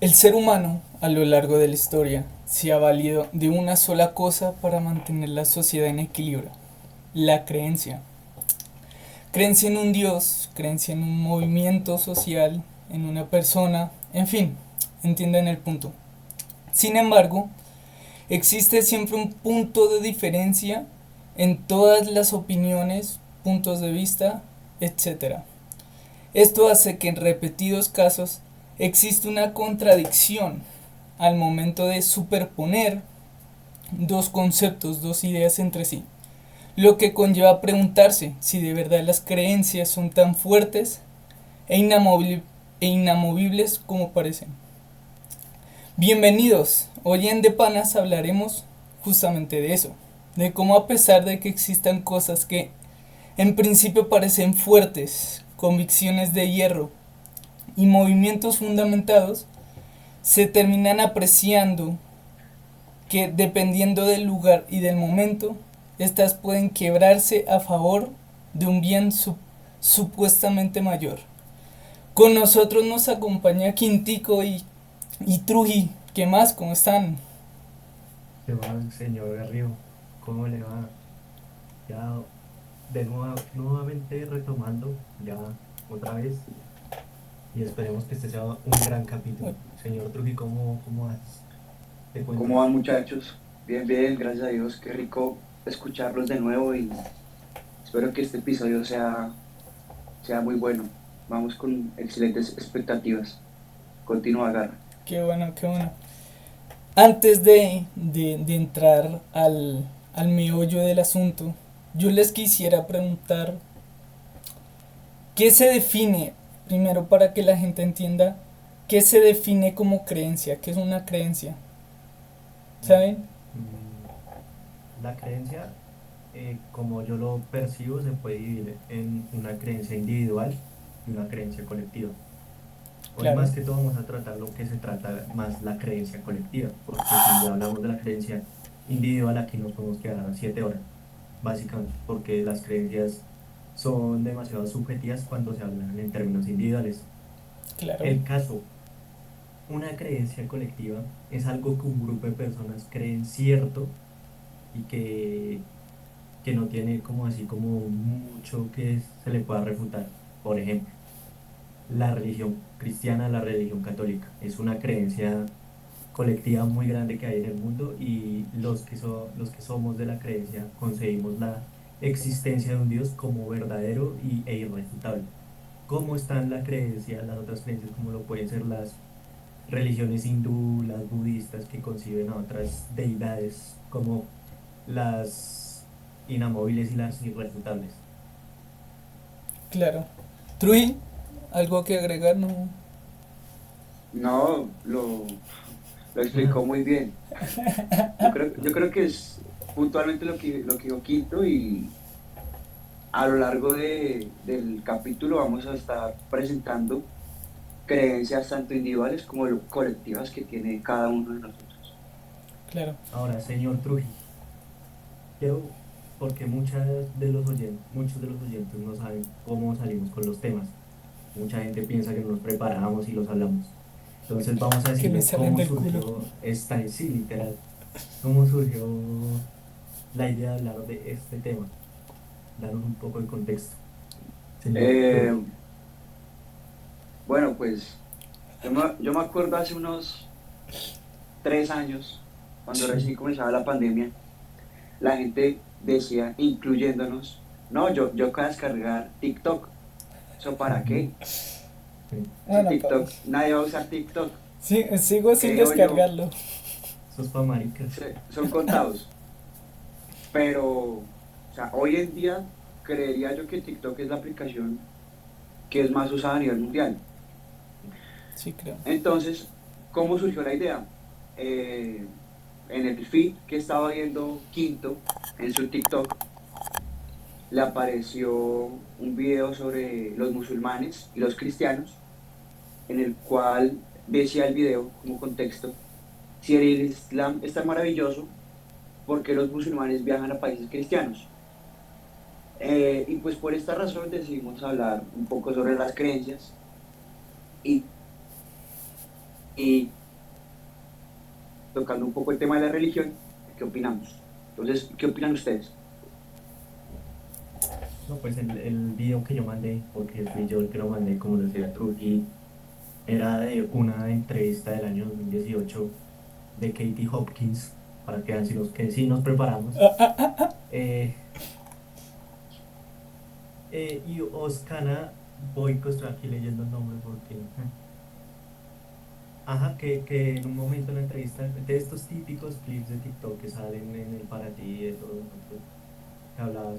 El ser humano, a lo largo de la historia, se ha valido de una sola cosa para mantener la sociedad en equilibrio: la creencia. Creencia en un Dios, creencia en un movimiento social, en una persona, en fin, entienden el punto. Sin embargo, existe siempre un punto de diferencia en todas las opiniones, puntos de vista, etcétera. Esto hace que en repetidos casos existe una contradicción al momento de superponer dos conceptos, dos ideas entre sí, lo que conlleva a preguntarse si de verdad las creencias son tan fuertes e inamovibles como parecen. Bienvenidos, hoy en De Panas hablaremos justamente de eso, de cómo a pesar de que existan cosas que en principio parecen fuertes, convicciones de hierro y movimientos fundamentados, se terminan apreciando que dependiendo del lugar y del momento, estas pueden quebrarse a favor de un bien supuestamente mayor. Con nosotros nos acompaña Quintico y Truji. ¿Qué más? ¿Cómo están? ¿Qué más, señor Garrido? ¿Cómo le va? Ya nuevamente retomando, ya otra vez, y esperemos que este sea un gran capítulo. Señor Trujillo, ¿cómo vas? ¿Te ¿Cómo van cuentas? muchachos? Bien, bien, gracias a Dios. Qué rico escucharlos de nuevo y espero que este episodio sea muy bueno. Vamos con excelentes expectativas. Continúa, Garra. Qué bueno, qué bueno. Antes de entrar al meollo del asunto, yo les quisiera preguntar qué se define, primero para que la gente entienda, qué se define como creencia, qué es una creencia, ¿saben? Mm, La creencia, como yo lo percibo, se puede dividir en una creencia individual y una creencia colectiva. Hoy Claro, más que todo vamos a tratar lo que se trata más la creencia colectiva, porque si ya hablamos de la creencia individual, aquí nos podemos quedar a 7 horas, básicamente, porque las creencias son demasiado subjetivas cuando se hablan en términos individuales. claro, El caso, una creencia colectiva es algo que un grupo de personas creen cierto y que no tiene como así como mucho que se le pueda refutar. Por ejemplo, la religión cristiana, la religión católica. Es una creencia colectiva muy grande que hay en el mundo y los que somos de la creencia concebimos la existencia de un Dios como verdadero e irrefutable. ¿Cómo están la creencia, las otras creencias, como lo pueden ser las religiones hindú, las budistas, que conciben a otras deidades como las inamovibles y las irrefutables? claro. Truji, ¿algo que agregar? No. No, lo explicó muy bien. Yo creo que es puntualmente lo que dijo Quinto y a lo largo del capítulo vamos a estar presentando creencias tanto individuales como colectivas que tiene cada uno de nosotros. Claro. Ahora, señor Trujillo, quiero, porque muchos de los oyentes no saben cómo salimos con los temas. Mucha gente piensa que no nos preparamos y los hablamos. Entonces vamos a Que me decirles salen cómo del culo. surgió esta, sí, literal, cómo surgió la idea de hablar de este tema. Danos un poco de contexto, señor Eh, Trujillo. bueno, pues yo me acuerdo hace unos 3 años, cuando recién comenzaba la pandemia, la gente decía, incluyéndonos, no, yo acabo de descargar TikTok. ¿Eso para Ujú, qué? sí, Ese Bueno, TikTok, nadie va a usar TikTok, sí, sigo sin creo yo. descargarlo. eso es pa' maricas. Son contados. Pero, o sea, hoy en día creería yo que TikTok es la aplicación que es más usada a nivel mundial. Sí, creo. Entonces, ¿cómo surgió la idea? Eh, en el feed que estaba viendo Quinto en su TikTok, le apareció un video sobre los musulmanes y los cristianos, en el cual decía el video como contexto, si el Islam es tan maravilloso, ¿por qué los musulmanes viajan a países cristianos? Y pues por esta razón decidimos hablar un poco sobre las creencias y Y tocando un poco el tema de la religión, ¿qué opinamos? Entonces, ¿qué opinan ustedes? No, pues el video que yo mandé, porque fui yo el que lo mandé, como lo decía Truji, era de una entrevista del año 2018 de Katie Hopkins, para que vean si que sí nos preparamos. Eh, y Oscana Boyko, estoy aquí leyendo el nombre porque... Ajá, que en un momento en la entrevista, de estos típicos clips de TikTok que salen en el para ti de todos nosotros, que hablaba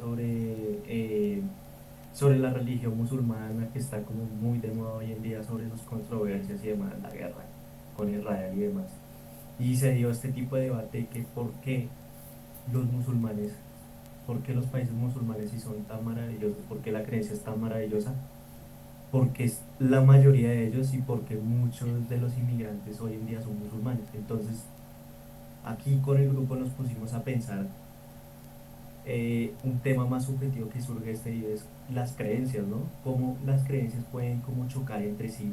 sobre la religión musulmana que está como muy de moda hoy en día, sobre sus controversias y demás, la guerra con Israel y demás. Y se dio este tipo de debate que por qué los musulmanes, por qué los países musulmanes sí son tan maravillosos, por qué la creencia es tan maravillosa, porque es la mayoría de ellos y porque muchos de los inmigrantes hoy en día son musulmanes. Entonces, aquí con el grupo nos pusimos a pensar un tema más subjetivo que surge de este video es las creencias, ¿no? Cómo las creencias pueden como chocar entre sí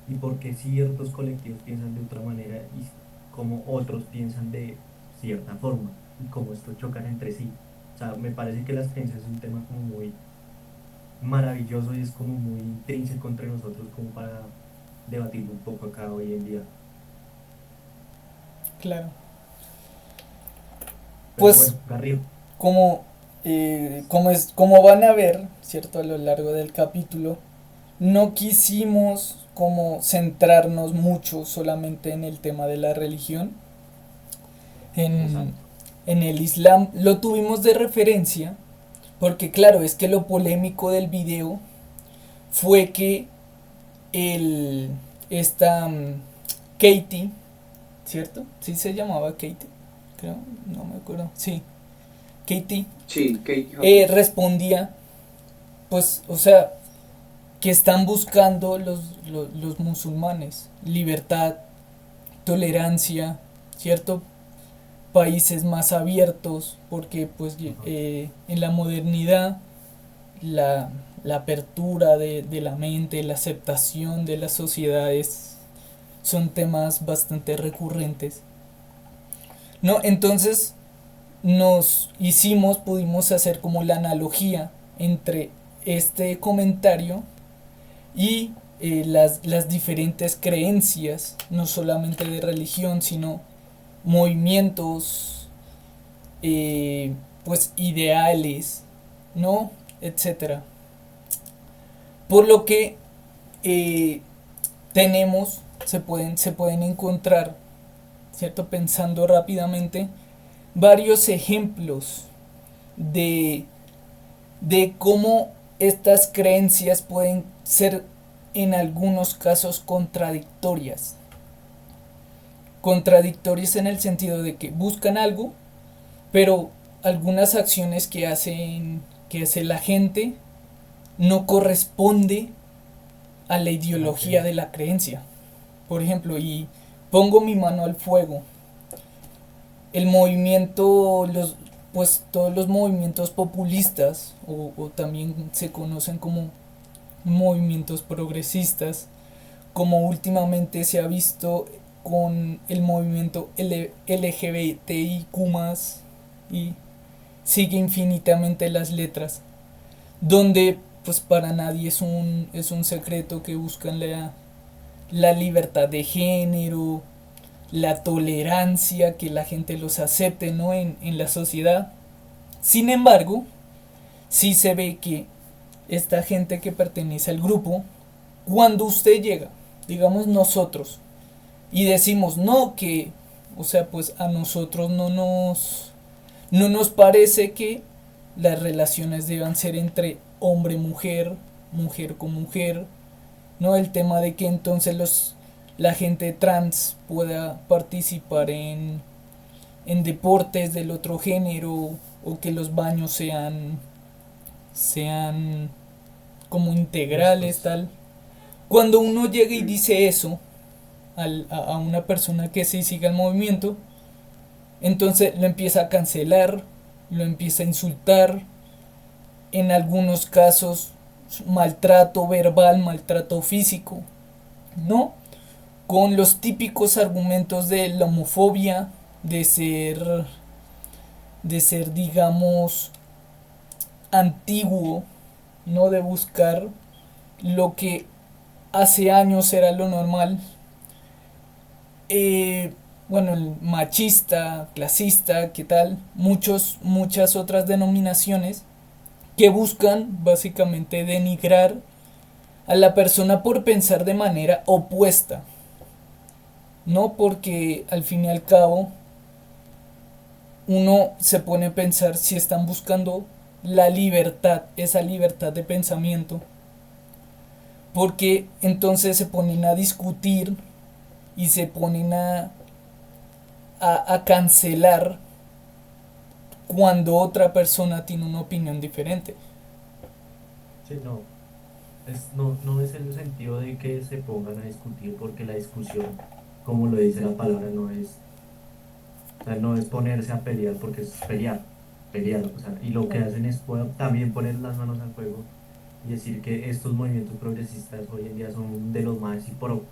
y por qué ciertos colectivos piensan de otra manera y cómo otros piensan de cierta forma y cómo esto chocan entre sí. O sea, me parece que las creencias es un tema como muy maravilloso y es como muy intrínseco entre nosotros como para debatirlo un poco acá hoy en día. Claro. Pero Pues bueno, Garrido, como, como van a ver, ¿cierto? A lo largo del capítulo, no quisimos como centrarnos mucho solamente en el tema de la religión. En, exacto. en el Islam lo tuvimos de referencia porque claro, es que lo polémico del video fue que el, esta Katie, ¿cierto? Sí se llamaba Katie, creo, no me acuerdo. Sí, Katie Sí, Katie Hopkins. respondía, pues, o sea, que están buscando los musulmanes, libertad, tolerancia, ¿cierto? Países más abiertos, porque pues Ajá. en la modernidad la, la apertura de la mente, la aceptación de las sociedades son temas bastante recurrentes, ¿no? Entonces pudimos hacer como la analogía entre este comentario y las diferentes creencias, no solamente de religión, sino movimientos, eh, pues ideales, ¿no? Etcétera. Por lo que eh, tenemos, se pueden encontrar, ¿cierto? Pensando rápidamente, varios ejemplos de, de cómo estas creencias pueden ser en algunos casos contradictorias. Contradictorias en el sentido de que buscan algo, pero algunas acciones que hace la gente no corresponde a la A la ideología de creencia. la creencia. Por ejemplo, y pongo mi mano al fuego. El movimiento, pues todos los movimientos populistas, o también se conocen como movimientos progresistas, como últimamente se ha visto con el movimiento LGBTIQ+, y sigue infinitamente las letras, donde pues para nadie es un secreto que buscan la libertad de género, la tolerancia, que la gente los acepte, ¿no? En la sociedad. Sin embargo, sí se ve que esta gente que pertenece al grupo, cuando usted llega, digamos nosotros, y decimos no, que, o sea, pues a nosotros no nos parece que las relaciones deban ser entre hombre-mujer, mujer con mujer, ¿no? El tema de que entonces la gente trans pueda participar en deportes del otro género, o que los baños sean como integrales, Mixtos. tal. Cuando uno llega y Mm. dice eso a una persona que sí sigue el movimiento, entonces lo empieza a cancelar, lo empieza a insultar, en algunos casos maltrato verbal, maltrato físico, ¿no? con los típicos argumentos de la homofobia, de ser digamos, antiguo, no de buscar lo que hace años era lo normal. Eh, bueno, el machista, clasista, ¿qué tal? Muchas otras denominaciones que buscan básicamente denigrar a la persona por pensar de manera opuesta. No porque al fin y al cabo uno se pone a pensar si están buscando la libertad, esa libertad de pensamiento, porque entonces se ponen a discutir y se ponen a cancelar cuando otra persona tiene una opinión diferente. Sí, no, no es en el sentido de que se pongan a discutir, porque la discusión, como lo dice la palabra, o sea, no es ponerse a pelear, porque es pelear, o sea, y lo que hacen es también poner las manos al fuego y decir que estos movimientos progresistas hoy en día son de los más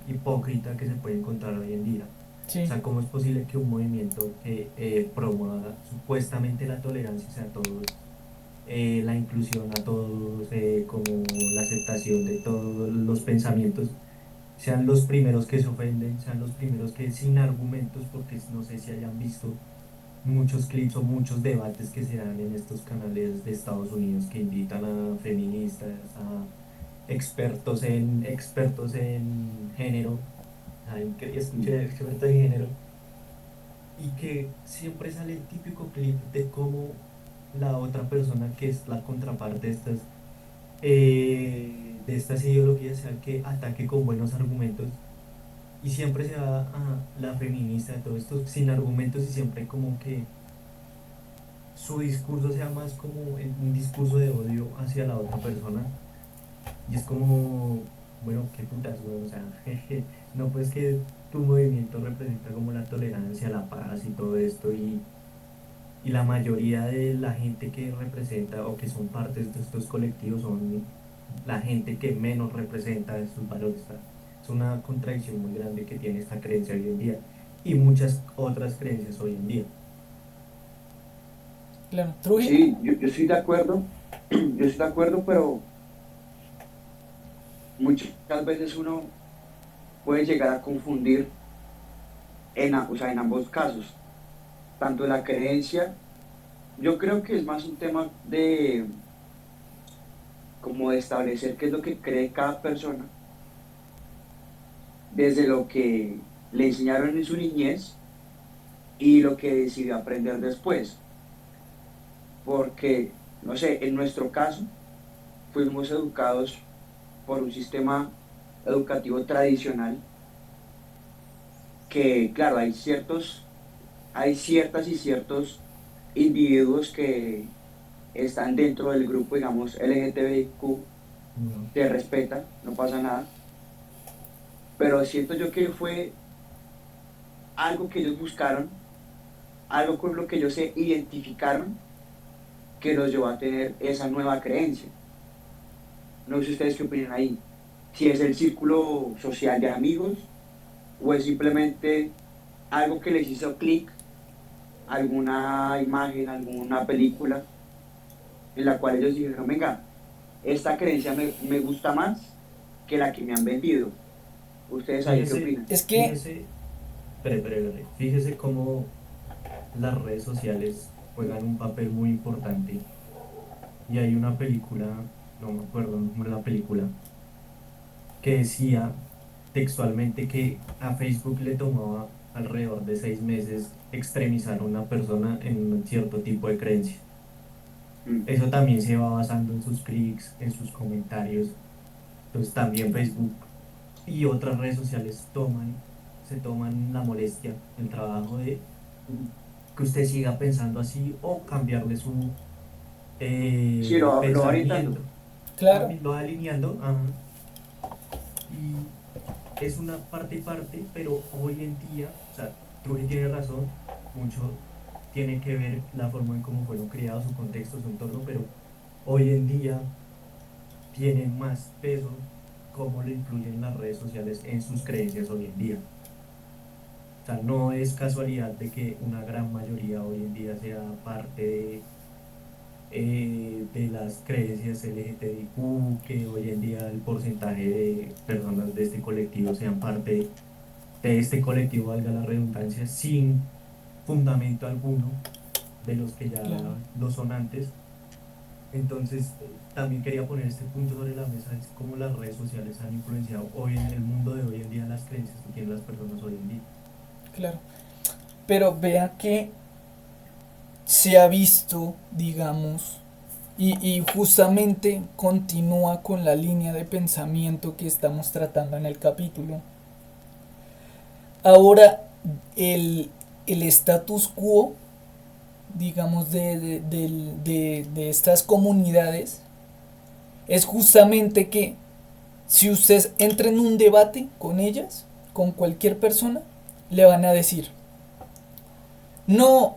hipócritas que se puede encontrar hoy en día. O Sí, sea, ¿cómo es posible que un movimiento que promueva supuestamente la tolerancia, o sea, todos, la inclusión a todos, como la aceptación de todos los pensamientos, sean los primeros que se ofenden, sean los primeros que sin argumentos, porque no sé si hayan visto muchos clips o muchos debates que se dan en estos canales de Estados Unidos que invitan a feministas, a expertos en género, escuché expertos en género, y que siempre sale el típico clip de cómo la otra persona que es la contraparte de estas ideologías sea el que ataque con buenos argumentos, y siempre se va a la feminista de todo esto sin argumentos, y siempre como que su discurso sea más como un discurso de odio hacia la otra persona. Y es como, bueno, qué putas, weón, o sea, jeje, no, pues que tu movimiento representa como la tolerancia, la paz y todo esto, y la mayoría de la gente que representa o que son partes de estos colectivos son la gente que menos representa estos valores. O sea, es una contradicción muy grande que tiene esta creencia hoy en día y muchas otras creencias hoy en día. claro. Trujillo. Sí, yo estoy de acuerdo, yo estoy de acuerdo, pero muchas veces uno puede llegar a confundir o sea, en ambos casos, tanto la creencia, yo creo que es más un tema de como de establecer qué es lo que cree cada persona, desde lo que le enseñaron en su niñez y lo que decidió aprender después, porque, no sé, en nuestro caso, fuimos educados por un sistema educativo tradicional que, claro, hay ciertas y ciertos individuos que están dentro del grupo, digamos, LGTBIQ, No. se respeta, no pasa nada, pero siento yo que fue algo que ellos buscaron, algo con lo que ellos se identificaron, que los llevó a tener esa nueva creencia. No sé ustedes qué opinan ahí. Si es el círculo social de amigos o es simplemente algo que les hizo clic, alguna imagen, alguna película en la cual ellos dijeron, venga, esta creencia me gusta más que la que me han vendido. ¿Ustedes ahí qué Fíjese, opinan? Es que, fíjese, fíjese cómo las redes sociales juegan un papel muy importante. Y hay una película, no me acuerdo el nombre de la película, que decía textualmente que a Facebook le tomaba alrededor de 6 meses extremizar a una persona en un cierto tipo de creencia. Mm. Eso también se va basando en sus clics, en sus comentarios. Entonces también Facebook y otras redes sociales se toman la molestia, el trabajo de que usted siga pensando así o cambiarle su Sí, lo va orientando. pensamiento. claro, Lo va alineando, ajá. Y es una parte y parte, pero hoy en día, o sea, Trujillo tiene razón, mucho tiene que ver la forma en cómo fueron criados, su contexto, su entorno, pero hoy en día tienen más peso cómo le influyen las redes sociales en sus creencias hoy en día. O sea, no es casualidad de que una gran mayoría hoy en día sea parte de las creencias LGTBIQ, que hoy en día el porcentaje de personas de este colectivo sean parte de este colectivo, valga la redundancia, sin fundamento alguno de los que ya Claro. lo son antes. Entonces, también quería poner este punto sobre la mesa, es cómo las redes sociales han influenciado hoy en el mundo de hoy en día las creencias que tienen las personas hoy en día. Claro. Pero vea que se ha visto, digamos, y justamente continúa con la línea de pensamiento que estamos tratando en el capítulo. Ahora, el, el status quo, digamos, de estas comunidades es justamente que si usted entra en un debate con ellas, con cualquier persona, le van a decir, no,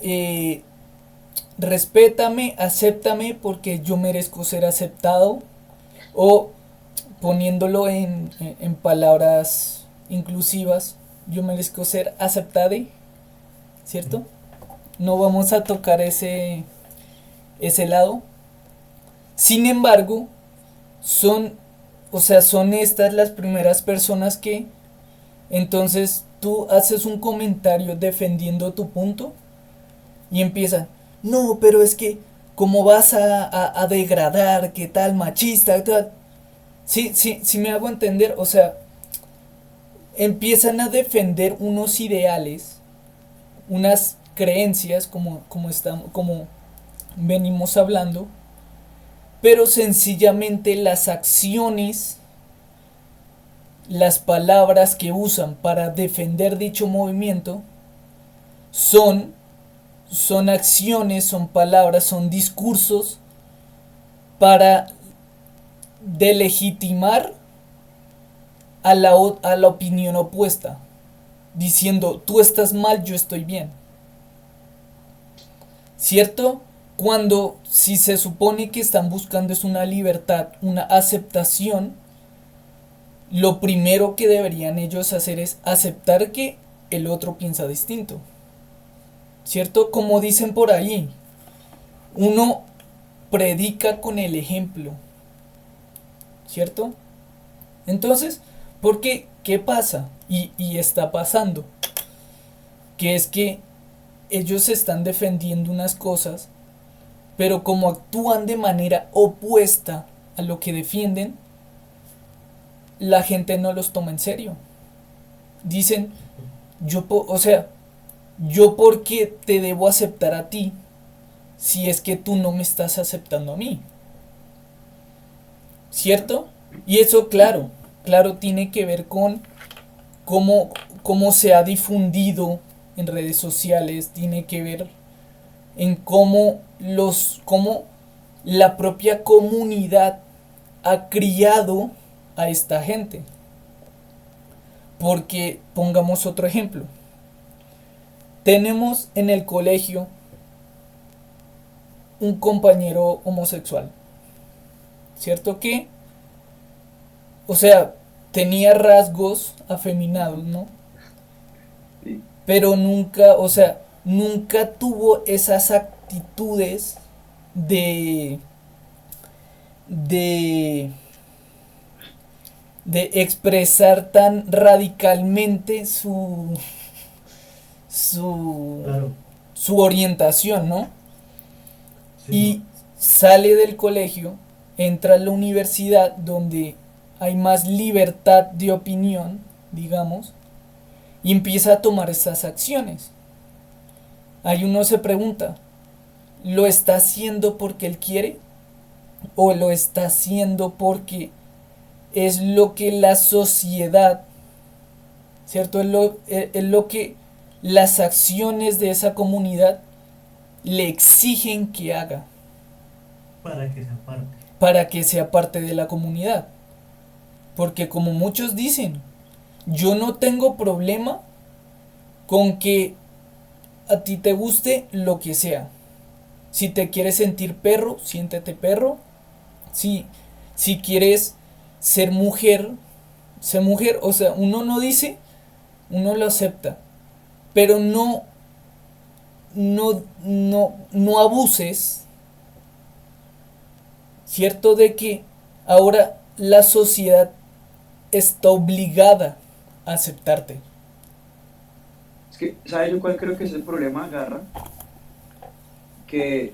respétame, acéptame porque yo merezco ser aceptado, o poniéndolo en palabras inclusivas, yo merezco ser aceptade, ¿cierto? No vamos a tocar ese lado. Sin embargo, son, o sea, son estas las primeras personas que entonces tú haces un comentario defendiendo tu punto y empiezan, no, pero es que, ¿cómo vas a degradar? ¿Qué tal machista? ¿Qué tal? Sí, sí, sí me hago entender, o sea, empiezan a defender unos ideales, unas creencias, como venimos hablando, pero sencillamente las acciones, las palabras que usan para defender dicho movimiento son, son acciones, son palabras, son discursos para delegitimar a la opinión opuesta, diciendo tú estás mal, yo estoy bien. ¿Cierto? Cuando si se supone que están buscando es una libertad, una aceptación, lo primero que deberían ellos hacer es aceptar que el otro piensa distinto. ¿Cierto? Como dicen por ahí, uno predica con el ejemplo. ¿Cierto? Entonces, ¿por qué? ¿Qué pasa? Y está pasando. Que es que ellos están defendiendo unas cosas, pero como actúan de manera opuesta a lo que defienden, la gente no los toma en serio. Dicen, o sea, yo por qué te debo aceptar a ti si es que tú no me estás aceptando a mí. ¿Cierto? Y eso, claro, claro, tiene que ver con cómo, cómo se ha difundido en redes sociales, tiene que ver en cómo la propia comunidad ha criado a esta gente. Porque, pongamos otro ejemplo, tenemos en el colegio un compañero homosexual, ¿cierto? Que, o sea, tenía rasgos afeminados, ¿no? Sí. Pero nunca, o sea, nunca tuvo esas actitudes de, de, de expresar tan radicalmente su, Claro, su orientación, ¿no? sí, Y sale del colegio, entra a la universidad donde hay más libertad de opinión, digamos, y empieza a tomar estas acciones. Ahí uno se pregunta, ¿lo está haciendo porque él quiere? ¿O lo está haciendo porque es lo que la sociedad, ¿cierto? Es lo que las acciones de esa comunidad le exigen que haga para que sea parte. para que sea parte de la comunidad? Porque como muchos dicen, yo no tengo problema con que a ti te guste lo que sea. Si te quieres sentir perro, siéntete perro. Si, si quieres ser mujer, sé mujer, o sea, uno no dice, uno lo acepta, pero no abuses, ¿cierto? De que ahora la sociedad está obligada a aceptarte. Es que, ¿sabes yo cuál creo que es el problema, Garra? Que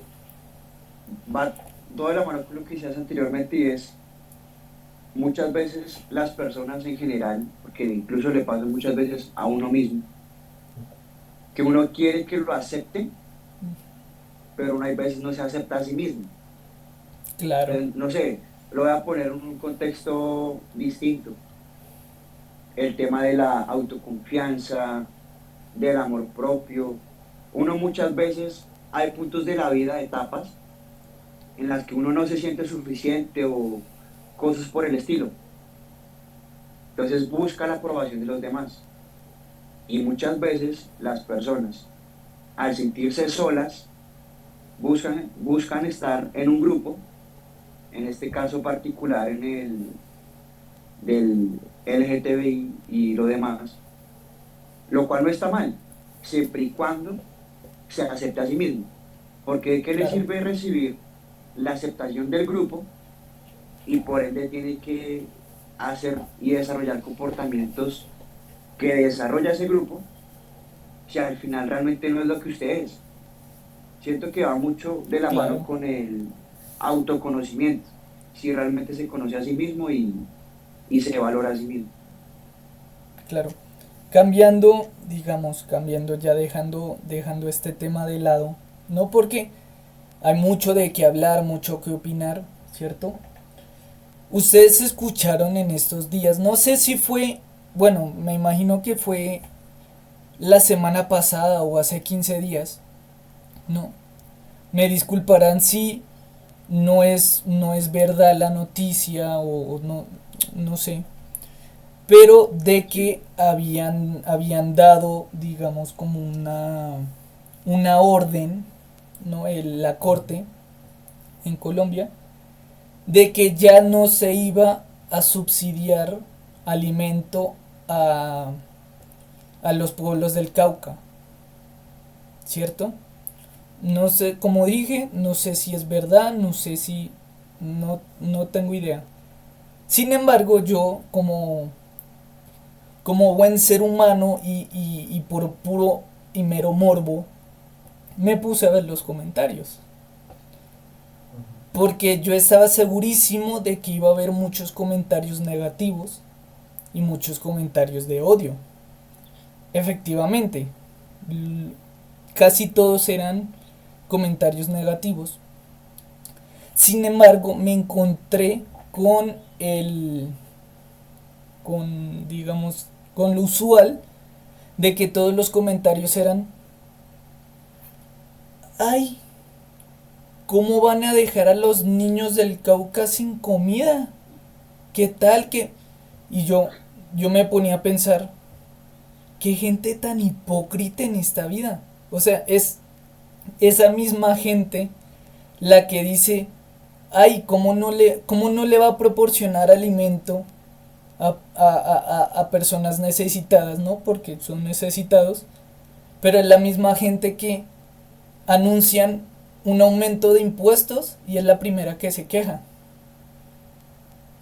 va todo de la mano con lo que decías anteriormente y es muchas veces las personas en general, porque incluso le pasa muchas veces a uno mismo, que uno quiere que lo acepten, pero uno hay veces no se acepta a sí mismo. Claro, Entonces, no sé, lo voy a poner en un contexto distinto. El tema de la autoconfianza, del amor propio. Uno muchas veces hay puntos de la vida, etapas, en las que uno no se siente suficiente o cosas por el estilo. Entonces busca la aprobación de los demás. Y muchas veces las personas, al sentirse solas, buscan estar en un grupo, en este caso particular en el del LGTBI y lo demás, lo cual no está mal, siempre y cuando se acepte a sí mismo. Porque ¿de qué le claro, sirve recibir la aceptación del grupo y por ende tiene que hacer y desarrollar comportamientos que desarrolla ese grupo si al final realmente no es lo que usted es? Siento que va mucho de la mano claro, con el autoconocimiento, si realmente se conoce a sí mismo y se valora a sí mismo. claro. Cambiando, digamos, cambiando ya dejando este tema de lado, no porque hay mucho de qué hablar, mucho que opinar, ¿cierto? Ustedes escucharon en estos días, no sé si fue, bueno, me imagino que fue la semana pasada o hace 15 días, no. Me disculparán si no es verdad la noticia o no, no sé, pero de Sí. que habían dado, digamos, como una orden, ¿no? La corte en Colombia, de que ya no se iba a subsidiar alimento a, a los pueblos del Cauca, ¿cierto? No sé, como dije, no sé si es verdad, no sé si, no tengo idea. Sin embargo, yo como buen ser humano y por puro y mero morbo, me puse a ver los comentarios. Ajá. Porque yo estaba segurísimo de que iba a haber muchos comentarios negativos y muchos comentarios de odio. Efectivamente, casi todos eran comentarios negativos. Sin embargo, me encontré con digamos, con lo usual de que todos los comentarios eran, ay, ¿cómo van a dejar a los niños del Cauca sin comida? ¿Qué tal que...? Y yo me ponía a pensar, qué gente tan hipócrita en esta vida. O sea, es esa misma gente la que dice, ay, ¿cómo no le va a proporcionar alimento a personas necesitadas, ¿no? Porque son necesitados. Pero es la misma gente que anuncian un aumento de impuestos y es la primera que se queja.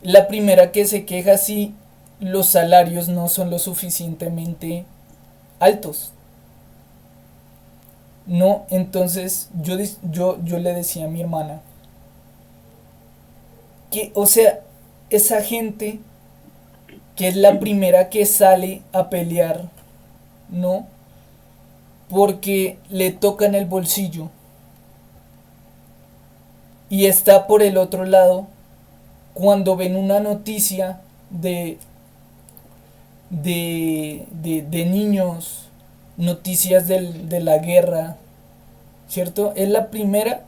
La primera que se queja si los salarios no son lo suficientemente altos. No, entonces yo le decía a mi hermana que, o sea, esa gente que es la primera que sale a pelear, ¿no? Porque le tocan el bolsillo y está por el otro lado cuando ven una noticia de niños, noticias de la guerra, ¿cierto? Es la primera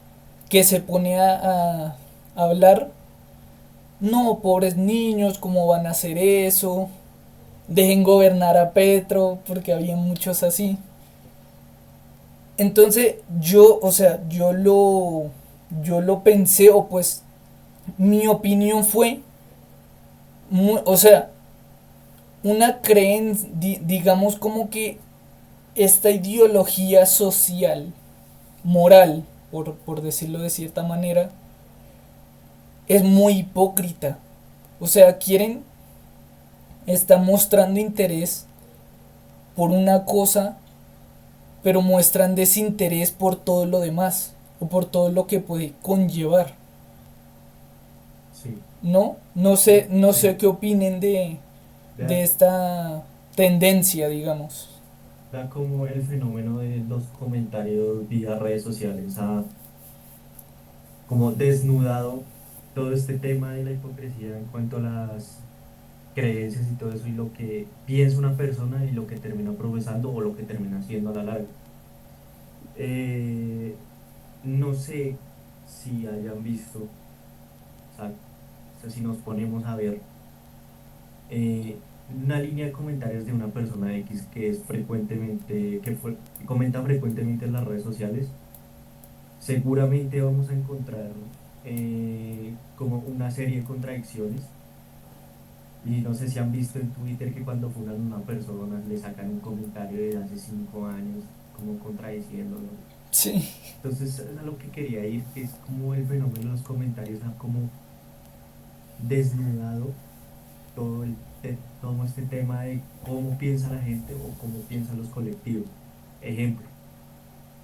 que se pone a hablar, no, pobres niños, ¿cómo van a hacer eso? Dejen gobernar a Petro, porque había muchos así. Entonces yo, o sea, yo lo pensé, o pues mi opinión fue, o sea, una creencia, digamos como que esta ideología social, moral, por decirlo de cierta manera, es muy hipócrita. O sea, están mostrando interés por una cosa, pero muestran desinterés por todo lo demás, o por todo lo que puede conllevar. Sí, ¿No? No sé sí. qué opinen de Vea, esta tendencia, digamos. vea como el fenómeno de los comentarios vía redes sociales ha como desnudado todo este tema de la hipocresía en cuanto a las creencias y todo eso y lo que piensa una persona y lo que termina profesando o lo que termina haciendo a la larga. Eh, no sé si hayan visto, o sea, si nos ponemos a ver una línea de comentarios de una persona X que es frecuentemente, que comenta frecuentemente en las redes sociales, seguramente vamos a encontrar como una serie de contradicciones. Y no sé si han visto en Twitter que cuando funan a una persona le sacan un comentario de hace 5 años como contradiciéndolo. Sí, Entonces, es a lo que quería ir, que es como el fenómeno de los comentarios ha como desnudado todo este tema de cómo piensa la gente o cómo piensan los colectivos. Ejemplo,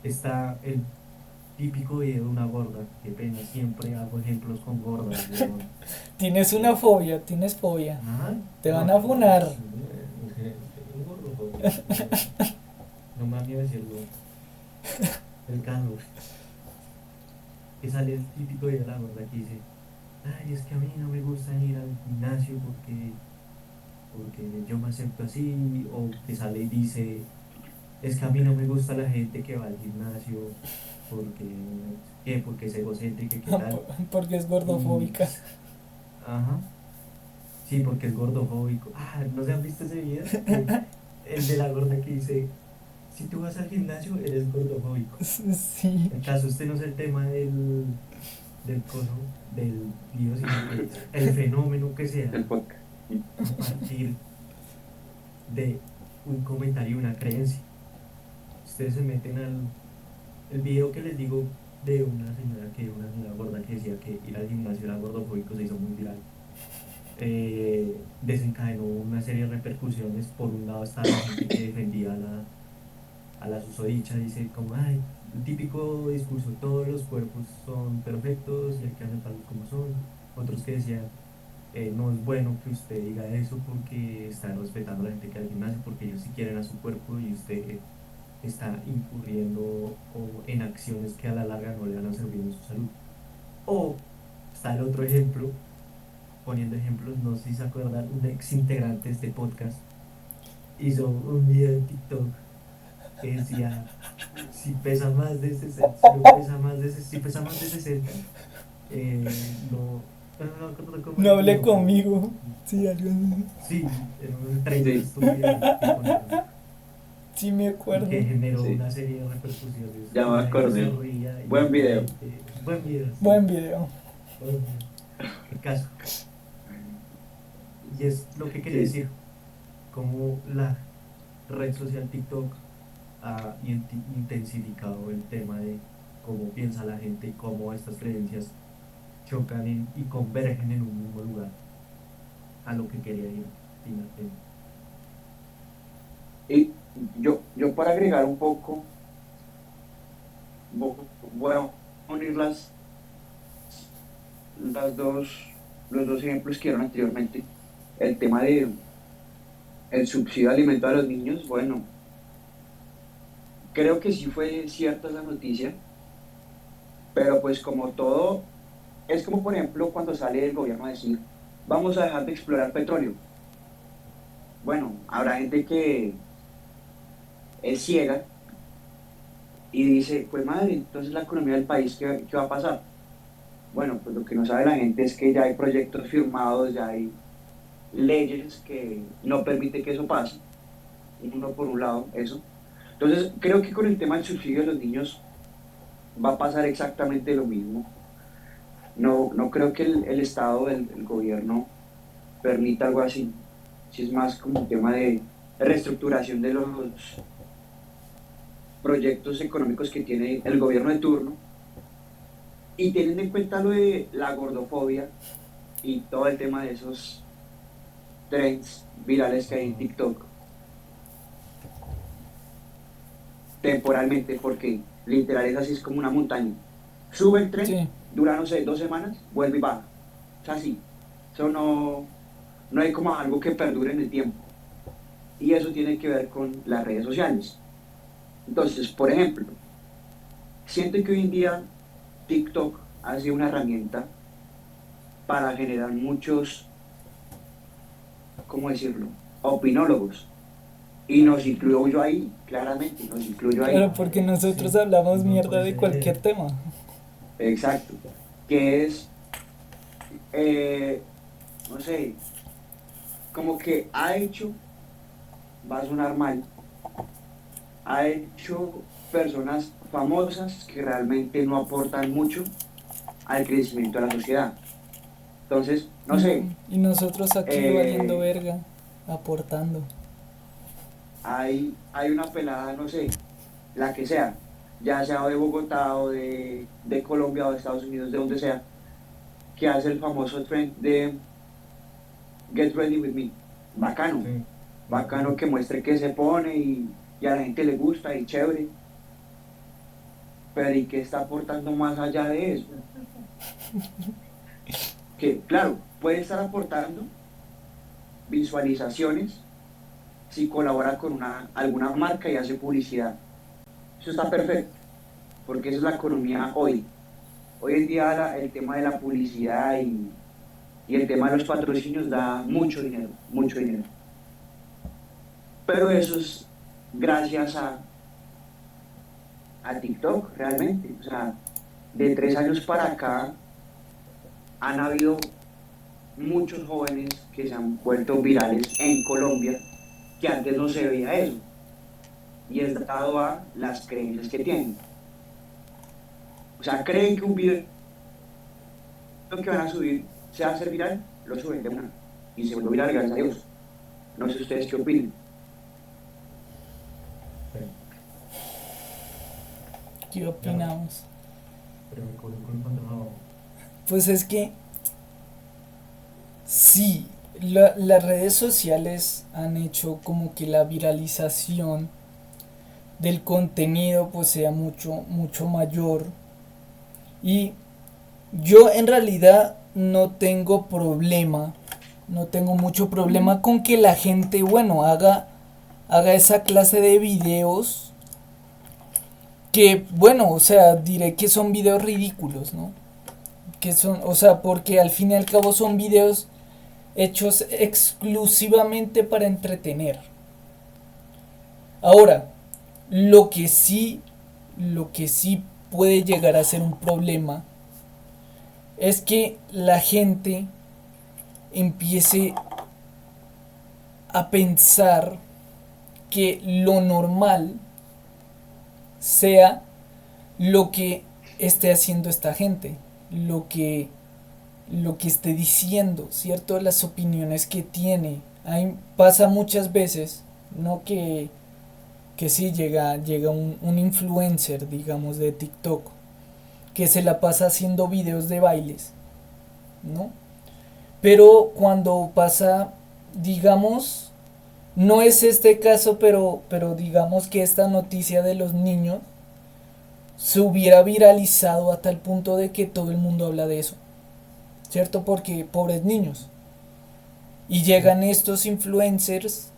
está el típico video de una gorda, qué pena, siempre hago ejemplos con gordas, weón. tienes una Eh, fobia, tienes fobia. Ajá, Te van no, a no, funar. un gordofóbico, no me da miedo decirlo, el cano, que sale el típico video de la gorda que dice, ay, es que a mí no me gusta ir al gimnasio porque yo me acepto así, o que sale y dice, es que a mí no me gusta la gente que va al gimnasio porque, ¿qué? Porque es egocéntrica, ¿qué tal? Porque es Y, gordofóbica. ajá, sí, porque es gordofóbico. Ah, ¿no se han visto ese video? El de la gorda que dice, si tú vas al gimnasio, eres gordofóbico. Sí. El caso, este no es el tema del coso, del lío, sino que el fenómeno que se el da podcast. a partir de un comentario y una creencia. Ustedes se meten al el video que les digo de una señora gorda que decía que ir al gimnasio era gordofóbico, se hizo muy viral. Desencadenó una serie de repercusiones. Por un lado está la gente que defendía a la susodicha, dice como, ay, el típico discurso, todos los cuerpos son perfectos y hay que aceptarlos como son. Otros que decían, no es bueno que usted diga eso porque está respetando a la gente que va al gimnasio, porque ellos sí quieren a su cuerpo y usted está incurriendo en acciones que a la larga no le van a servir en su salud. O está el otro ejemplo, poniendo ejemplos, no sé si se acuerdan, un ex integrante de este podcast hizo un video en TikTok que decía, si pesa más de 60, si no pesa más de, si pesa más de 60, no, bueno, no me acuerdo cómo No era el hable video, pero conmigo. Sí, algo así. sí, era un 30 Sí, estúpidas que ponían Sí me y que acuerdo. generó sí, una serie de repercusiones ya y me la gente se acordé. ría y Buen otra video. gente, buen video, sí, Buen video. buen video. El caso, y es lo que quería Sí, decir, como la red social TikTok ha intensificado el tema de cómo piensa la gente y cómo estas creencias chocan y convergen en un mismo lugar, a lo que quería ir finalmente. y yo para agregar un poco, voy a unir las dos, los dos ejemplos que dieron anteriormente. El tema de el subsidio de alimento a los niños, bueno, creo que sí fue cierta esa noticia, pero pues como todo, es como por ejemplo cuando sale el gobierno a decir, vamos a dejar de explorar petróleo. Bueno, habrá gente que es ciega y dice, pues madre, entonces la economía del país, ¿qué va a pasar? Bueno, pues lo que no sabe la gente es que ya hay proyectos firmados, ya hay leyes que no permiten que eso pase, uno por un lado, eso. Entonces, creo que con el tema del subsidio de los niños va a pasar exactamente lo mismo. No creo que el Estado, el gobierno, permita algo así. si es más como un tema de reestructuración de los proyectos económicos que tiene el gobierno de turno, y teniendo en cuenta lo de la gordofobia y todo el tema de esos trends virales que hay en TikTok, temporalmente, porque literal es así, es como una montaña. Sube el tren, Sí. dura, no sé, 2 semanas, vuelve y baja. O sea, sí, eso no hay como algo que perdure en el tiempo. Y eso tiene que ver con las redes sociales. Entonces, por ejemplo, siento que hoy en día TikTok ha sido una herramienta para generar muchos, ¿cómo decirlo?, opinólogos. Y nos incluyo yo ahí, claramente, nos incluyo ahí. Claro, porque nosotros Sí, hablamos no mierda de parece. cualquier tema. Exacto. Que es, eh, no sé, como que ha hecho, va a sonar mal, ha hecho personas famosas que realmente no aportan mucho al crecimiento de la sociedad. Entonces, no sé, Y nosotros aquí valiendo eh, verga, aportando. hay una pelada, no sé, la que sea, ya sea de Bogotá o de Colombia o de Estados Unidos, de donde sea, que hace el famoso trend de Get Ready With Me. Bacano, Sí. bacano que muestre que se pone y a la gente le gusta y chévere, pero ¿y qué está aportando más allá de eso? Que claro, puede estar aportando visualizaciones si colabora con alguna marca y hace publicidad. Eso está perfecto, porque esa es la economía hoy. Hoy en día el tema de la publicidad y el tema de los patrocinios da mucho dinero, mucho dinero. Pero eso es gracias a TikTok realmente. O sea, de 3 años para acá han habido muchos jóvenes que se han vuelto virales en Colombia que antes no se veía eso. Y es dado a las creencias que tienen. O sea, creen que un video que van a subir se va a hacer viral, lo suben de una. Y se vuelve viral, gracias a Dios. No sé ustedes qué opinan. Sí. ¿Qué Ya, opinamos? pero me cobró con el pantalón abajo. Pues es que sí, las redes sociales han hecho como que la viralización del contenido pues sea mucho mayor. Y yo en realidad no tengo problema, no tengo mucho problema con que la gente, bueno, haga esa clase de videos que, bueno, o sea, diré que son videos ridículos, ¿no? Que son, o sea, porque al fin y al cabo son videos hechos exclusivamente para entretener. Ahora, lo que sí, lo que sí puede llegar a ser un problema es que la gente empiece a pensar que lo normal sea lo que esté haciendo esta gente, lo que lo que esté diciendo, ¿cierto? Las opiniones que tiene. Ahí pasa muchas veces, ¿no? Que sí llega un influencer, digamos, de TikTok, que se la pasa haciendo videos de bailes, ¿no? Pero cuando pasa, digamos, no es este caso, pero digamos que esta noticia de los niños se hubiera viralizado a tal punto de que todo el mundo habla de eso, ¿cierto? Porque pobres niños. Y Sí. llegan estos influencers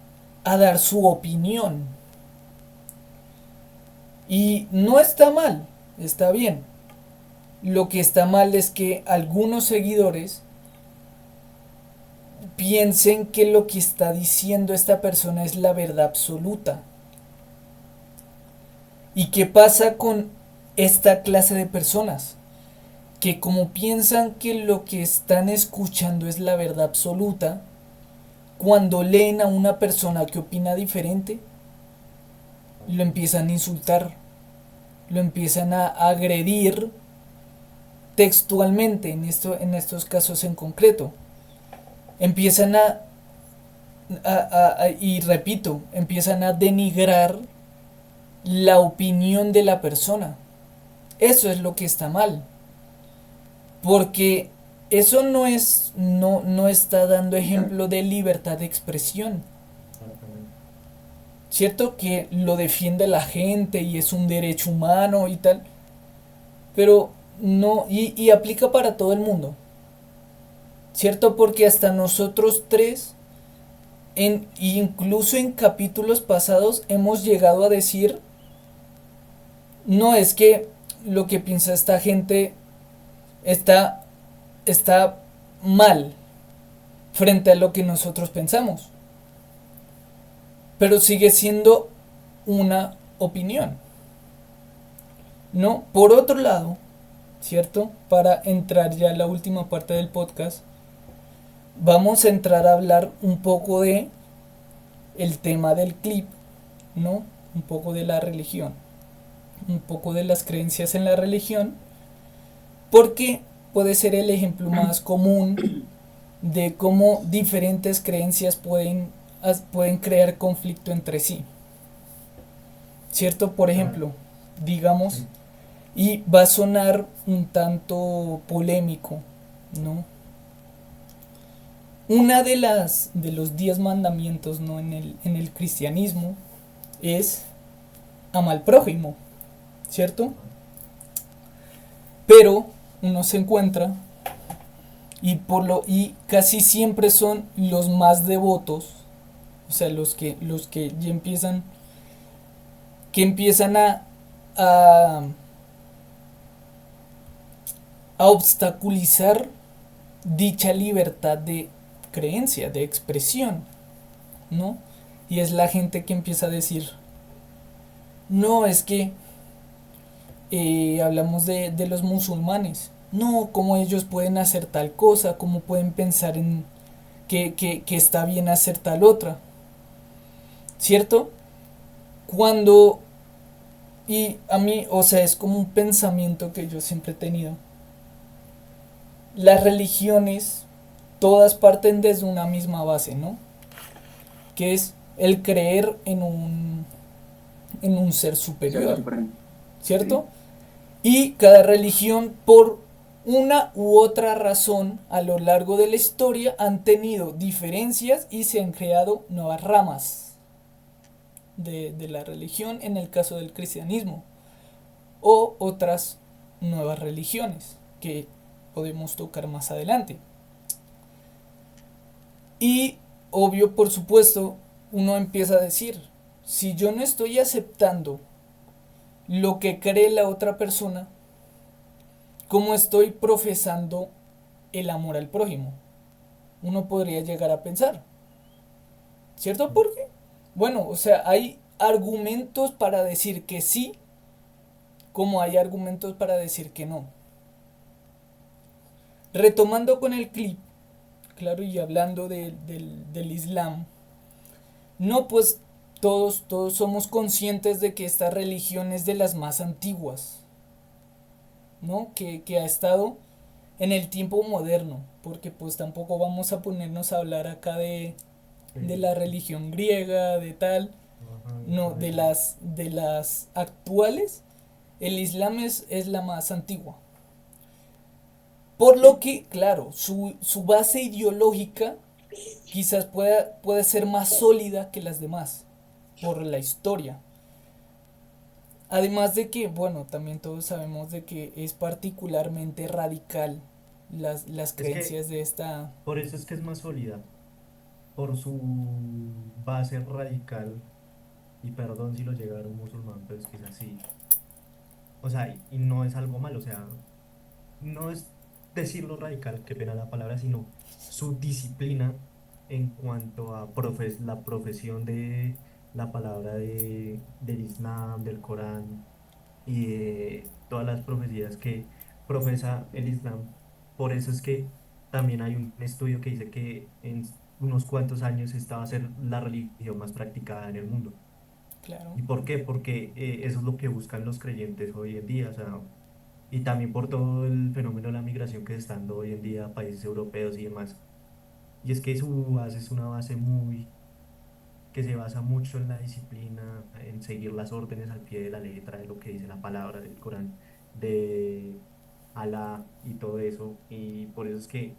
a dar su opinión. Y no está mal, está bien. Lo que está mal es que algunos seguidores piensen que lo que está diciendo esta persona es la verdad absoluta. ¿Y qué pasa con esta clase de personas? Que como piensan que lo que están escuchando es la verdad absoluta, cuando leen a una persona que opina diferente, lo empiezan a insultar, lo empiezan a agredir textualmente en estos casos en concreto. Empiezan a y repito, empiezan a denigrar la opinión de la persona. Eso es lo que está mal. Porque eso no está dando ejemplo de libertad de expresión. Exactamente. Cierto que lo defiende la gente y es un derecho humano y tal, pero no, y aplica para todo el mundo. Cierto, porque hasta nosotros tres, incluso en capítulos pasados, hemos llegado a decir, no es que lo que piensa esta gente está, está mal frente a lo que nosotros pensamos, pero sigue siendo una opinión, ¿no? Por otro lado, ¿cierto? Para entrar ya a la última parte del podcast, vamos a entrar a hablar un poco de el tema del clip, ¿no? Un poco de la religión, un poco de las creencias en la religión, porque puede ser el ejemplo más común de cómo diferentes creencias pueden crear conflicto entre sí. ¿Cierto? Por Ah, ejemplo, digamos, sí. y va a sonar un tanto polémico, ¿no? Una de los 10 mandamientos, ¿no? En el cristianismo es ama al prójimo, ¿cierto? Ajá. Pero uno se encuentra y casi siempre son los más devotos, o sea, los que ya empiezan a, a obstaculizar dicha libertad de creencia, de expresión, ¿no? Y es la gente que empieza a decir, no, es que hablamos de los musulmanes, no, cómo ellos pueden hacer tal cosa, cómo pueden pensar en que está bien hacer tal otra, ¿cierto? Cuando, y a mí, o sea, es como un pensamiento que yo siempre he tenido. Las religiones, todas parten desde una misma base, ¿no? Que es el creer en un ser Ser superior, supremo. ¿cierto? Sí. Y cada religión, por una u otra razón, a lo largo de la historia, han tenido diferencias y se han creado nuevas ramas de la religión, en el caso del cristianismo, o otras nuevas religiones que podemos tocar más adelante. Y obvio, por supuesto, uno empieza a decir, si yo no estoy aceptando lo que cree la otra persona, ¿cómo estoy profesando el amor al prójimo? Uno podría llegar a pensar, ¿cierto? Porque, bueno, o sea, hay argumentos para decir que sí, como hay argumentos para decir que no. Retomando con el clip, claro, y hablando del Islam, no, pues todos somos conscientes de que esta religión es de las más antiguas, ¿no? Que ha estado en el tiempo moderno, porque pues tampoco vamos a ponernos a hablar acá de Sí. la religión griega, de tal, Ajá, no, por eso. de las actuales, el Islam es la más antigua. Por lo que, claro, su base ideológica quizás puede ser más sólida que las demás, por la historia. Además de que, bueno, también todos sabemos de que es particularmente radical las Es que creencias de esta... por eso es que es más sólida, por su base radical, y perdón si lo llegara un musulmán, pero es que es así. O sea, y no es algo malo, o sea, no es decirlo radical, qué pena la palabra, sino su disciplina en cuanto a la profesión de la palabra del Islam, del Corán y de todas las profecías que profesa el Islam. Por eso es que también hay un estudio que dice que en unos cuantos años esta va a ser la religión más practicada en el mundo. Claro, ¿Y por qué? Porque eso es lo que buscan los creyentes hoy en día, o sea, y también por todo el fenómeno de la migración que se está dando hoy en día a países europeos y demás. Y es que su base es una base muy que se basa mucho en la disciplina, en seguir las órdenes al pie de la letra de lo que dice la palabra del Corán, de Alá y todo eso. Y por eso es que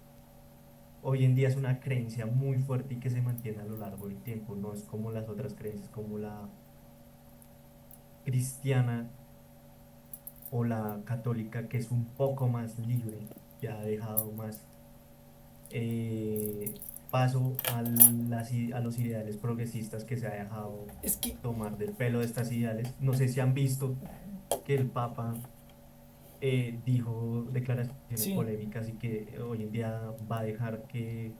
hoy en día es una creencia muy fuerte y que se mantiene a lo largo del tiempo. No es como las otras creencias, como la cristiana o la católica, que es un poco más libre, ya ha dejado más paso a los ideales progresistas que se ha dejado Es que, tomar del pelo de estas ideales. No sé si han visto que el Papa dijo declaraciones sí, polémicas y que hoy en día va a dejar que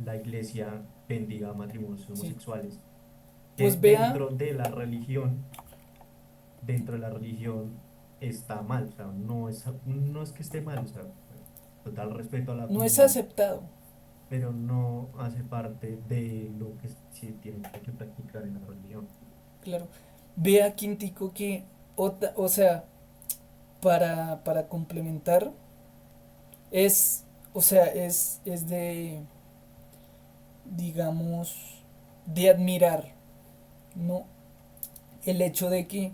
la iglesia bendiga matrimonios sí. homosexuales, que Pues vea, dentro de la religión está mal, o sea, no es que esté mal, o sea, total respeto a la no es comunidad, aceptado. pero no hace parte de lo que sí tiene que practicar en la religión. Claro. Vea, Quintico, que, o sea, para complementar, es, o sea, es de, digamos, de admirar, ¿no? El hecho de que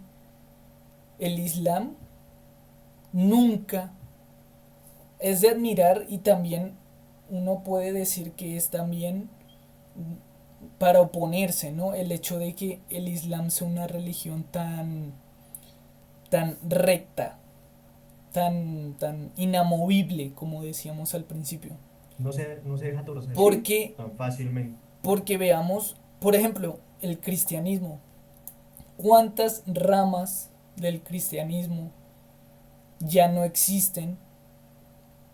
el Islam nunca es de admirar y también uno puede decir que es también para oponerse, ¿no? El hecho de que el Islam sea una religión tan recta, tan inamovible, como decíamos al principio. No se deja torcer Sí, Porque, tan fácilmente. porque veamos, por ejemplo, el cristianismo. ¿Cuántas ramas del cristianismo ya no existen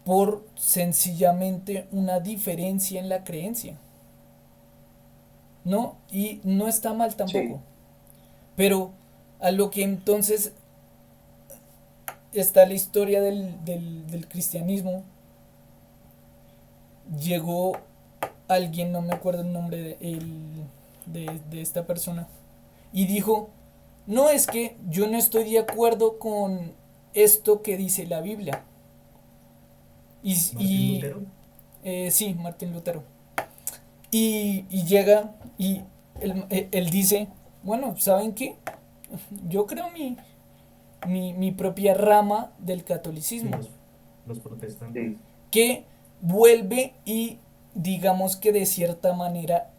por sencillamente una diferencia en la creencia? ¿No? Y no está mal sí, tampoco. Pero a lo que entonces está la historia del cristianismo, llegó alguien, no me acuerdo el nombre de esta persona, y dijo, no es que yo no estoy de acuerdo con esto que dice la Biblia. Y, Martín y Lutero, sí, Martín Lutero. Y llega y él dice, bueno, ¿saben qué? Yo creo mi propia rama del sí, catolicismo, los protestantes. sí, que vuelve y digamos que de cierta manera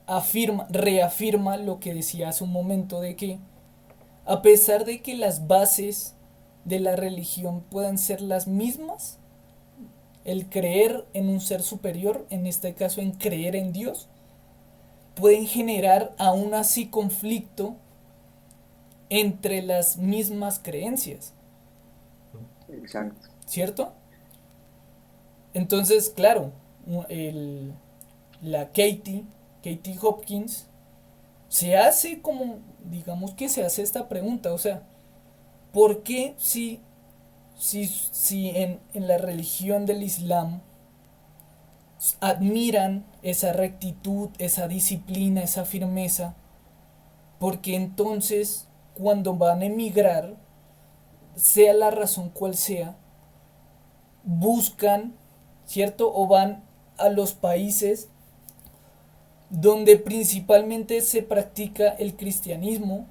reafirma lo que decía hace un momento de que a pesar de que las bases de la religión puedan ser las mismas, el creer en un ser superior, en este caso en creer en Dios, pueden generar aún así conflicto entre las mismas creencias, exacto. ¿cierto? Entonces, claro, el, la Katie Hopkins, se hace como, digamos que se hace esta pregunta, o sea, ¿por qué si en la religión del Islam admiran esa rectitud, esa disciplina, esa firmeza, porque entonces cuando van a emigrar, sea la razón cual sea, buscan, ¿cierto? O van a los países donde principalmente se practica el cristianismo,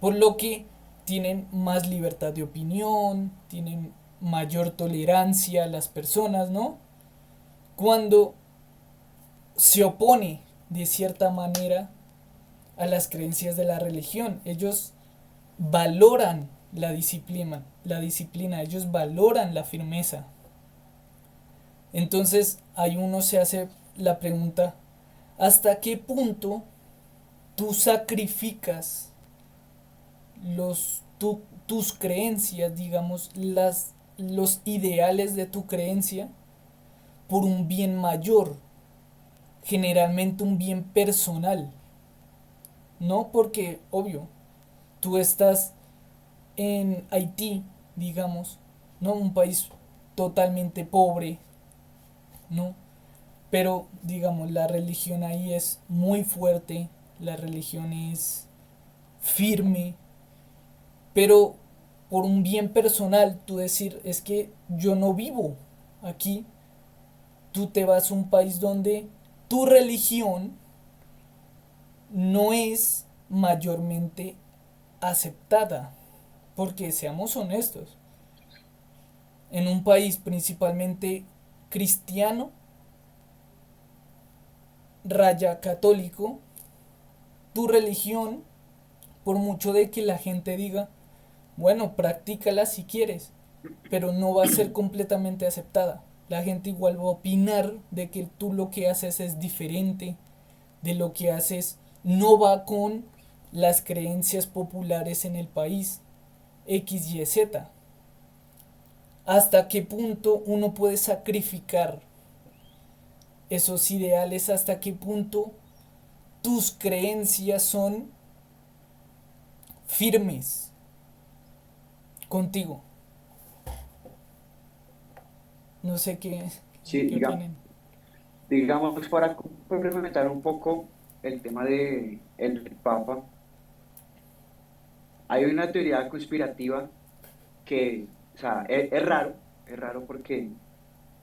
por lo que tienen más libertad de opinión, tienen mayor tolerancia a las personas, ¿no? Cuando se opone de cierta manera a las creencias de la religión. Ellos valoran la disciplina, ellos valoran la firmeza. Entonces ahí uno se hace la pregunta, ¿hasta qué punto tú sacrificas tus creencias, digamos, los ideales de tu creencia por un bien mayor, generalmente un bien personal? No porque, obvio, tú estás en Haití, digamos, ¿no? Un país totalmente pobre, ¿no? Pero, digamos, la religión ahí es muy fuerte, la religión es firme, pero por un bien personal, tú decir, es que yo no vivo aquí, tú te vas a un país donde tu religión no es mayormente aceptada, porque seamos honestos, en un país principalmente cristiano, raya católico, tu religión, por mucho de que la gente diga, bueno, practícala si quieres, pero no va a ser completamente aceptada. La gente igual va a opinar de que tú lo que haces es diferente, de lo que haces no va con las creencias populares en el país, X, Y, Z. ¿Hasta qué punto uno puede sacrificar esos ideales? ¿Hasta qué punto tus creencias son firmes contigo? No sé Sí, qué opinen. digamos, para complementar un poco el tema de el Papa, hay una teoría conspirativa que, o sea, es raro porque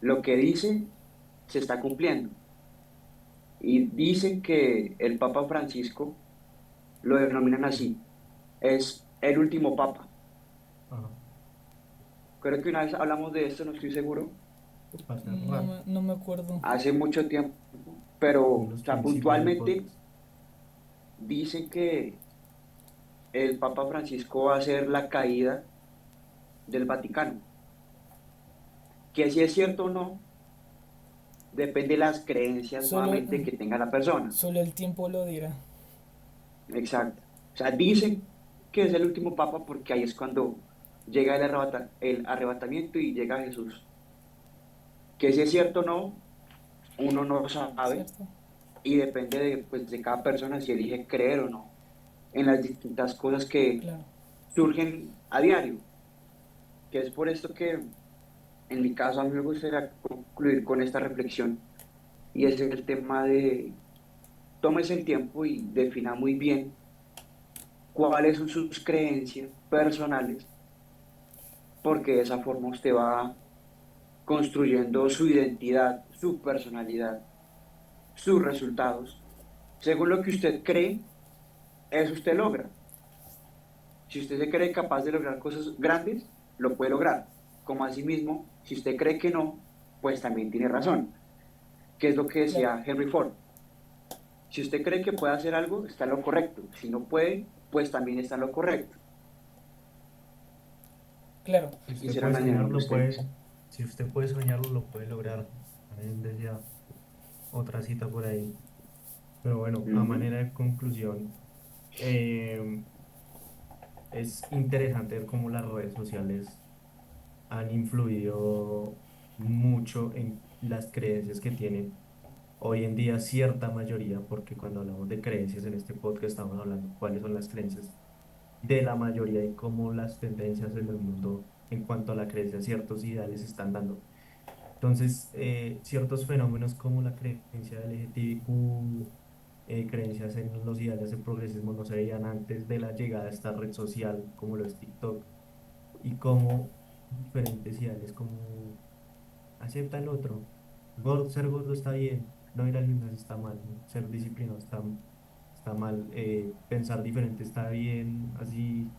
lo que dicen se está cumpliendo. Y dicen que el Papa Francisco lo denominan así, es el último Papa. Ajá, Creo que una vez hablamos de esto, no estoy seguro, va a ser raro. No me acuerdo. hace mucho tiempo, pero, En o los sea, principios del puntualmente podcast. dicen que el Papa Francisco va a ser la caída del Vaticano. Que si es cierto o no, depende de las creencias Solo, nuevamente que tenga la persona. solo el tiempo lo dirá. Exacto. O sea, dicen que es el último Papa porque ahí es cuando llega el arrebatamiento y llega Jesús. Que si es cierto o no, uno no sabe ¿Cierto? y depende de, pues, de cada persona si elige creer o no en las distintas cosas que Claro. surgen a diario. Que es por esto que, en mi caso, a mí me gustaría concluir con esta reflexión y ese es el tema de tómese el tiempo y defina muy bien cuáles son sus creencias personales, porque de esa forma usted va construyendo su identidad, su personalidad, sus resultados. Según lo que usted cree, eso usted logra. Si usted se cree capaz de lograr cosas grandes, lo puede lograr. Como asimismo, si usted cree que no, pues también tiene razón, que es lo que Claro. decía Henry Ford. Si usted cree que puede hacer algo, está en lo correcto. Si no puede, pues también está en lo correcto. Claro. Si usted Quisiera puede añadir soñarlo, usted. puede, si usted puede soñarlo, lo puede lograr. También decía otra cita por ahí. Pero bueno, a Ujú. manera de conclusión, eh, es interesante ver cómo las redes sociales han influido mucho en las creencias que tienen hoy en día cierta mayoría, porque cuando hablamos de creencias en este podcast estamos hablando cuáles son las creencias de la mayoría y cómo las tendencias en el mundo en cuanto a la creencia, ciertos ideales se están dando. Entonces, ciertos fenómenos como la creencia del LGTBQ, creencias en los ideales del progresismo no se veían antes de la llegada de esta red social como lo es TikTok y cómo diferentes ideales como acepta el otro, ser gordo está bien, no ir al gimnasio está mal, ser disciplinado está mal, pensar diferente está bien, así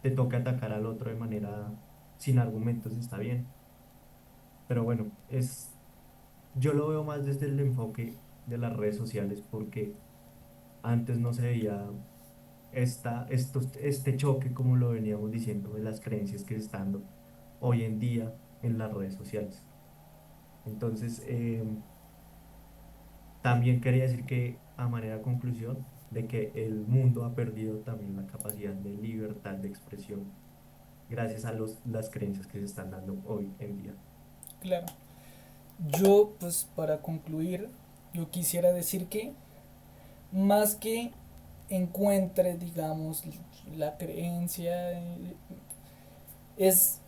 te toca atacar al otro de manera sin argumentos está bien. Pero bueno, yo lo veo más desde el enfoque de las redes sociales porque antes no se veía este choque, como lo veníamos diciendo, de las creencias que se están dando hoy en día en las redes sociales. Entonces, también quería decir que, a manera de conclusión, de que el mundo ha perdido también la capacidad de libertad de expresión gracias a las creencias que se están dando hoy en día. Claro. Yo, pues para concluir, yo quisiera decir que más que encuentre, digamos, la creencia, es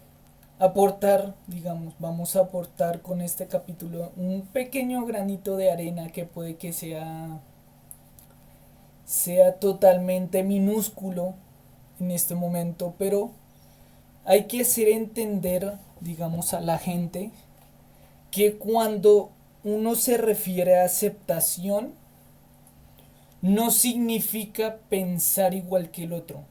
aportar, digamos, vamos a aportar con este capítulo un pequeño granito de arena que puede que sea totalmente minúsculo en este momento, pero hay que hacer entender, digamos, a la gente que cuando uno se refiere a aceptación, no significa pensar igual que el otro.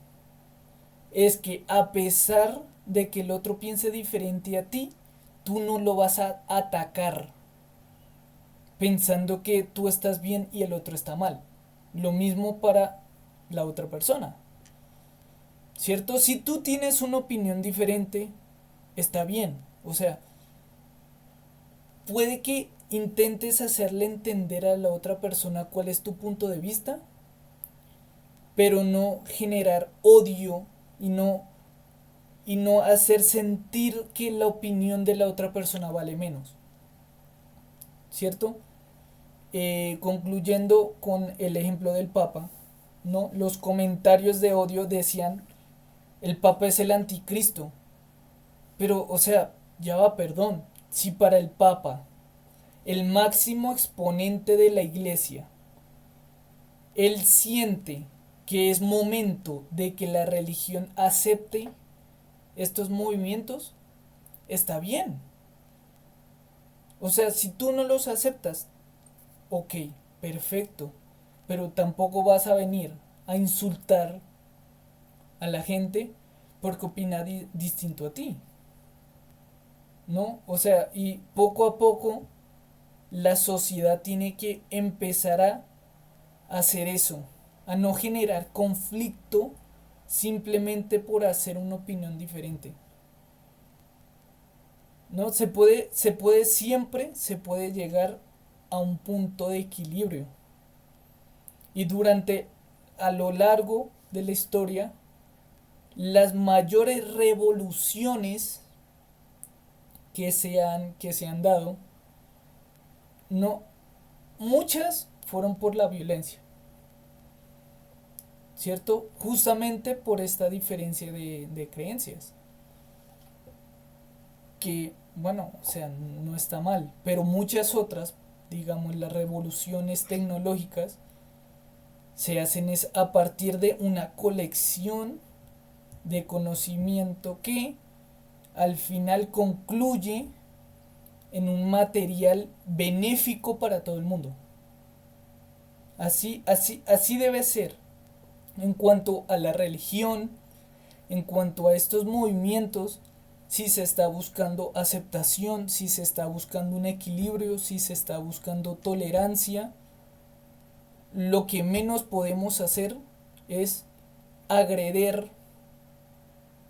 Es que a pesar de que el otro piense diferente a ti, tú no lo vas a atacar pensando que tú estás bien y el otro está mal. Lo mismo para la otra persona, ¿cierto? Si tú tienes una opinión diferente, está bien. O sea, puede que intentes hacerle entender a la otra persona cuál es tu punto de vista, pero no generar odio y no hacer sentir que la opinión de la otra persona vale menos, ¿cierto? Concluyendo con el ejemplo del Papa, ¿no? Los comentarios de odio decían, el Papa es el anticristo. Pero, o sea, ya va, perdón, si para el Papa, el máximo exponente de la iglesia, él siente que es momento de que la religión acepte estos movimientos, está bien. O sea, si tú no los aceptas, ok, perfecto, pero tampoco vas a venir a insultar a la gente porque opina distinto a ti, ¿no? O sea, y poco a poco la sociedad tiene que empezar a hacer eso, a no generar conflicto simplemente por hacer una opinión diferente. No se puede llegar a un punto de equilibrio. Y durante a lo largo de la historia, las mayores revoluciones que se han dado, no, muchas fueron por la violencia, ¿cierto? Justamente por esta diferencia de creencias. Que, bueno, o sea, no está mal, pero muchas otras, digamos, las revoluciones tecnológicas, se hacen es a partir de una colección de conocimiento que al final concluye en un material benéfico para todo el mundo. Así debe ser. En cuanto a la religión, en cuanto a estos movimientos, si se está buscando aceptación, si se está buscando un equilibrio, si se está buscando tolerancia, lo que menos podemos hacer es agredir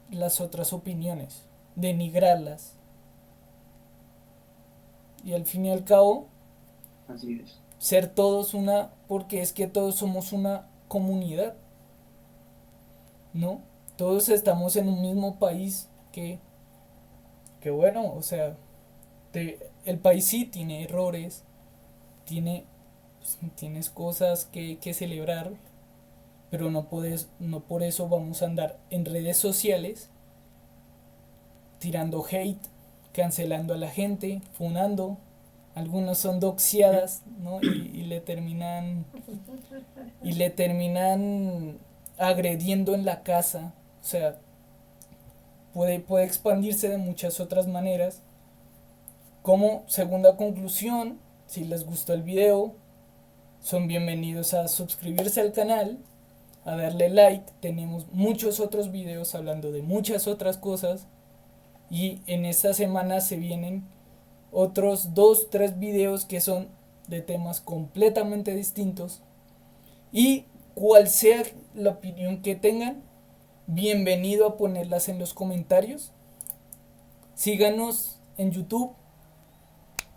las otras opiniones, denigrarlas. Y al fin y al cabo, Así es. ser todos una, porque es que todos somos una comunidad, ¿no? Todos estamos en un mismo país que bueno, o sea, el país sí tiene errores, tiene, tienes cosas que celebrar, pero no por eso vamos a andar en redes sociales tirando hate, cancelando a la gente, funando. Algunos son doxiadas, ¿no? Y le terminan agrediendo en la casa. O sea, puede expandirse de muchas otras maneras. Como segunda conclusión, si les gustó el video, son bienvenidos a suscribirse al canal, a darle like. Tenemos muchos otros videos hablando de muchas otras cosas. Y en esta semana se vienen otros 2, 3 videos que son de temas completamente distintos. Y cual sea la opinión que tengan, bienvenido a ponerlas en los comentarios. Síganos en YouTube,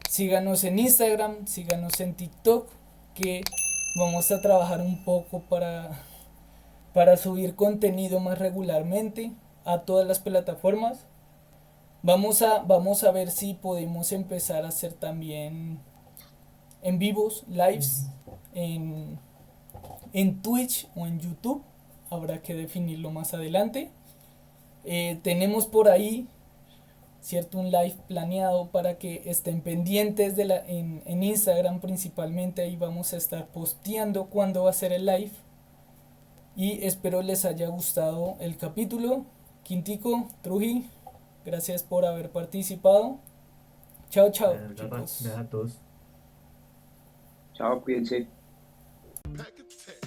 síganos en Instagram, síganos en TikTok, que vamos a trabajar un poco para subir contenido más regularmente a todas las plataformas. Vamos a ver si podemos empezar a hacer también en vivos, lives, en Twitch o en YouTube. Habrá que definirlo más adelante. Tenemos por ahí, cierto, un live planeado para que estén pendientes en Instagram principalmente. Ahí vamos a estar posteando cuándo va a ser el live. Y espero les haya gustado el capítulo. Quintico, Truji, gracias por haber participado. Chao, chao, Gracias chicos. a todos. Chao, cuídense. Pack a tech.